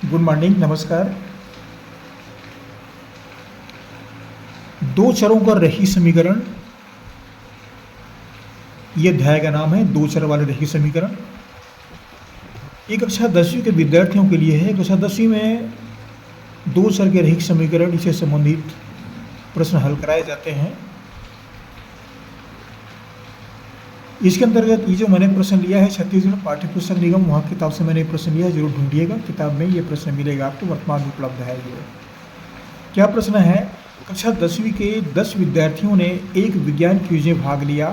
Good morning, नमस्कार। दो चरों का रैखिक समीकरण, ये अध्याय का नाम है दो चर वाले रैखिक समीकरण। ये कक्षा 10वीं के विद्यार्थियों के लिए है। कक्षा 10वीं में दो चर के रैखिक समीकरण, इससे संबंधित प्रश्न हल कराए जाते हैं। इसके अंतर्गत ये जो मैंने प्रश्न लिया है छत्तीसगढ़ पाठ्य पुस्तक निगम, वहाँ किताब से मैंने प्रश्न लिया है, जरूर ढूंढिएगा, किताब में ये प्रश्न मिलेगा आपको, वर्तमान में उपलब्ध है। ये क्या प्रश्न है? कक्षा 10वीं के 10 विद्यार्थियों ने एक विज्ञान क्विज में भाग लिया।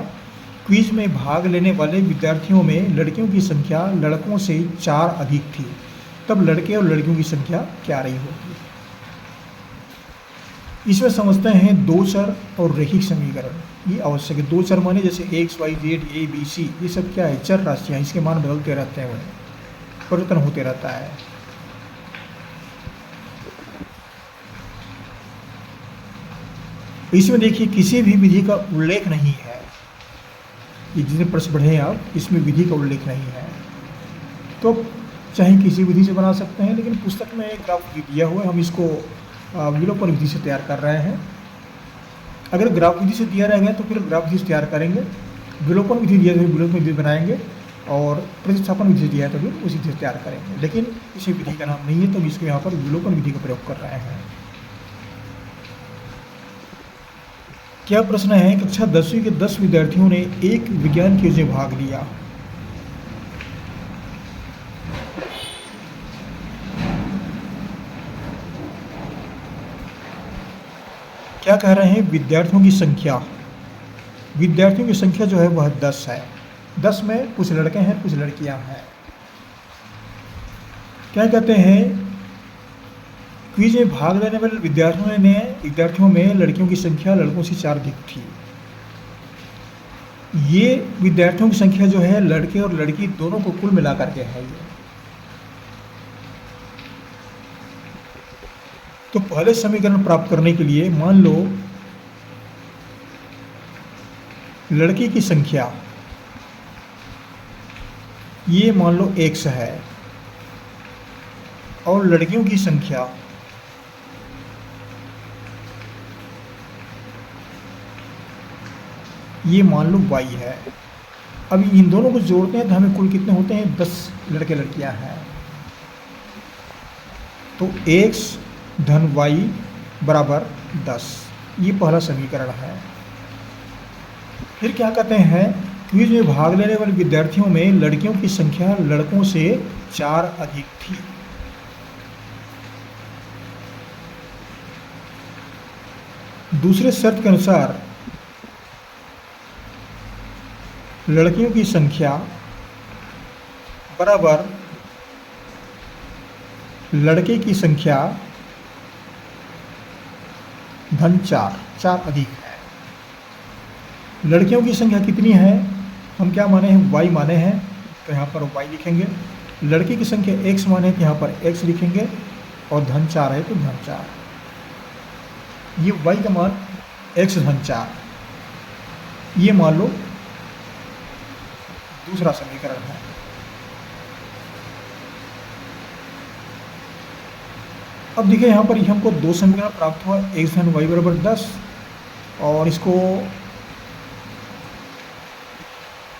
क्विज में भाग लेने वाले विद्यार्थियों में लड़कियों की संख्या लड़कों से 4 अधिक थी, तब लड़के और लड़कियों की संख्या क्या रही होगी? इसमें समझते हैं दो चर और रैखिक समीकरण। ये आवश्यक है। दो चर माने जैसे X Y Z A B C, ये सब क्या है? चर राशियाँ, इसके मान बदलते रहते हैं, परिवर्तन होते रहता है। इसमें देखिए किसी भी विधि का उल्लेख नहीं है। ये जितने प्रश्न पढ़े आप, इसमें विधि का उल्लेख नहीं है, तो चाहे किसी विधि से बना सकते हैं, लेकिन पुस्तक में एक ग्राफ दिया हुआ है, हम इसको विलोपन विधि से तैयार कर रहे हैं। अगर ग्राफ विधि से दिया रहेगा तो फिर ग्राफ विधि से तैयार करेंगे, विलोपन विधि दिया तो विलोपन विधि बनाएंगे, और प्रतिस्थापन विधि से दिया है तो फिर उसी से तैयार करेंगे। लेकिन किसी विधि का नाम नहीं है, तो हम इसको यहाँ पर विलोपन विधि का प्रयोग कर रहे हैं। क्या प्रश्न है? कक्षा 10वीं के 10 विद्यार्थियों ने एक विज्ञान क्विज में भाग लिया। क्या कह रहे हैं? विद्यार्थियों की संख्या, विद्यार्थियों की संख्या जो है वह 10 है। 10 में कुछ लड़के हैं, कुछ लड़कियां हैं। क्या कहते हैं? क्विज में भाग लेने वाले विद्यार्थियों में लड़कियों की संख्या लड़कों से 4 अधिक थी। ये विद्यार्थियों की संख्या जो है लड़के और लड़की दोनों को कुल मिलाकर के है ये। तो पहले समीकरण प्राप्त करने के लिए मान लो लड़की की संख्या, ये मान लो x है, और लड़कियों की संख्या ये मान लो y है। अब इन दोनों को जोड़ते हैं तो हमें कुल कितने होते हैं? 10 लड़के लड़कियां हैं। तो x धन y बराबर 10, ये पहला समीकरण है। फिर क्या कहते हैं? क्विज में भाग लेने वाले विद्यार्थियों में लड़कियों की संख्या लड़कों से 4 अधिक थी। दूसरे शर्त के अनुसार लड़कियों की संख्या बराबर लड़के की संख्या धन 4 अधिक है। लड़कियों की संख्या कितनी है? हम क्या माने हैं? y माने हैं, तो यहाँ पर y लिखेंगे। लड़के की संख्या x माने हैं, तो यहाँ पर x लिखेंगे, और धन 4 है तो धन 4। ये y का मान x धन 4, ये मान लो दूसरा समीकरण है। अब देखिए यहाँ पर हमको दो समीकरण प्राप्त हुआ, x धन y बराबर 10, और इसको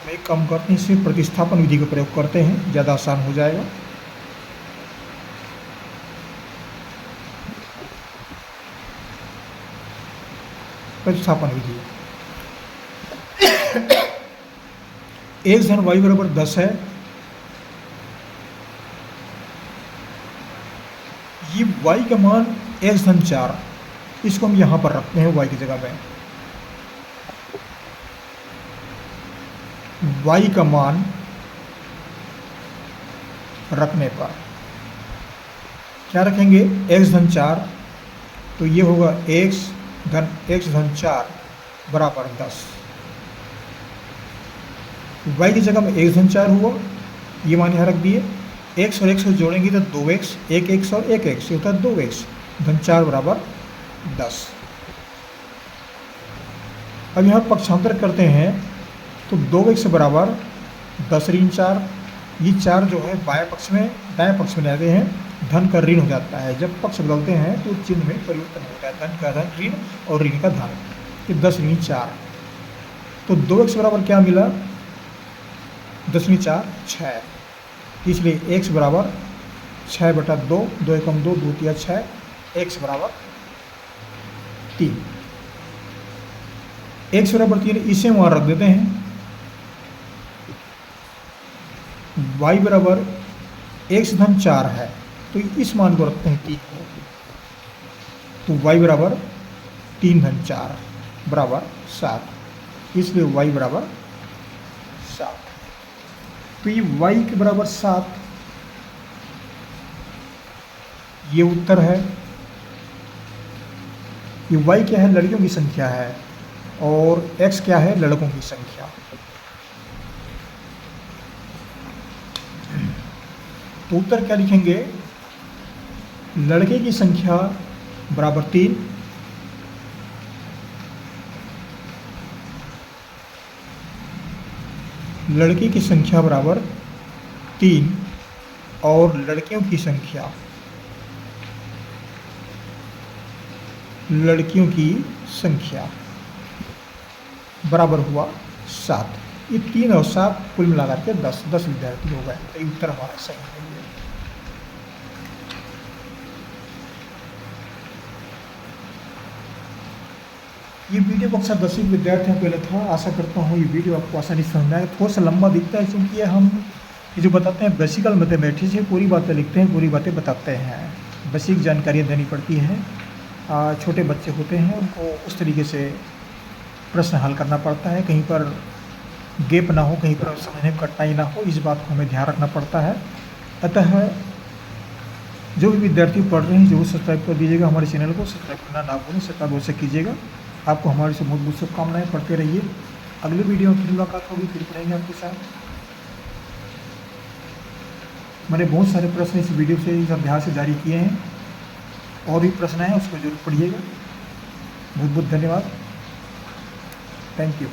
में कम करते हैं, इसमें प्रतिस्थापन विधि का प्रयोग करते हैं, ज़्यादा आसान हो जाएगा। प्रतिस्थापन विधि, x धन y बराबर 10 है। ये y का मान x धन 4, इसको हम यहाँ पर रखते हैं y की जगह में। y का मान रखने पर क्या रखेंगे? x धन 4, तो ये होगा x धन 4 बराबर 10। y की जगह में x धन 4 हुआ, ये मान यहाँ रख दिए। x और x को जोड़ेंगे तो 2x, 1x और 1x, ये होता है 2x धन 4 बराबर 10। अब यहाँ पक्षांतर करते हैं तो 2x बराबर 10 ऋण 4, ये 4 जो है बाएं पक्ष में दाएं पक्ष में ले आते हैं, धन का ऋण हो जाता है। जब पक्ष बदलते हैं तो चिन्ह में परिवर्तन होता है, धन का धन ऋण और ऋण का धन। तो 10 ऋण 4, तो 2x बराबर क्या मिला, 10 ऋण 4 6, इसलिए x बराबर 6/2, 2 एकम 2, 2 तिया 6, x बराबर 3। x बराबर 3 इसे वहाँ रख देते हैं। y बराबर x धन 4 है, तो इस मान को रखते हैं 3 को, तो y बराबर 3 धन 4 बराबर 7, इसलिए y बराबर 7। तो ये y के बराबर 7, ये उत्तर है। ये y क्या है, लड़कियों की संख्या है, और x क्या है, लड़कों की संख्या। तो उत्तर क्या लिखेंगे, लड़के की संख्या बराबर 3, लड़की की संख्या बराबर 3 और लड़कियों की संख्या बराबर हुआ 7। ये 3 और 7 कुल मिलाकर के 10 विद्यार्थी हो गए। तो ये उत्तर हमारा सही है। ये वीडियो कक्षा 10वीं विद्यार्थियों के लिए था। आशा करता हूँ ये वीडियो आपको आसानी से समझ में आएगा। थोड़ा सा लंबा दिखता है क्योंकि ये हम ये जो बताते हैं बेसिकल मैथमेटिक्स है, पूरी बातें लिखते हैं, पूरी बातें बताते हैं, बेसिक जानकारियाँ देनी पड़ती हैं। छोटे बच्चे होते हैं उनको उस तरीके से प्रश्न हल करना पड़ता है, कहीं पर गैप ना हो, कहीं पर समझने में कठिनाई ना हो, इस बात को हमें ध्यान रखना पड़ता है। अतः जो भी विद्यार्थी पढ़ रहे हैं जरूर सब्सक्राइब कर दीजिएगा, हमारे चैनल को सब्सक्राइब करना ना भूलें, सब्सक्राइब अवश्य कीजिएगा। आपको हमारे से बहुत बहुत शुभकामनाएं, पढ़ते रहिए। अगली वीडियो में फिर मुलाकात होगी, फिर पढ़ेंगे आपके साथ। मैंने बहुत सारे प्रश्न इस वीडियो से, इस अभ्यास से जारी किए हैं, और भी प्रश्न हैं उसको जरूर पढ़िएगा। बहुत बहुत धन्यवाद, थैंक यू।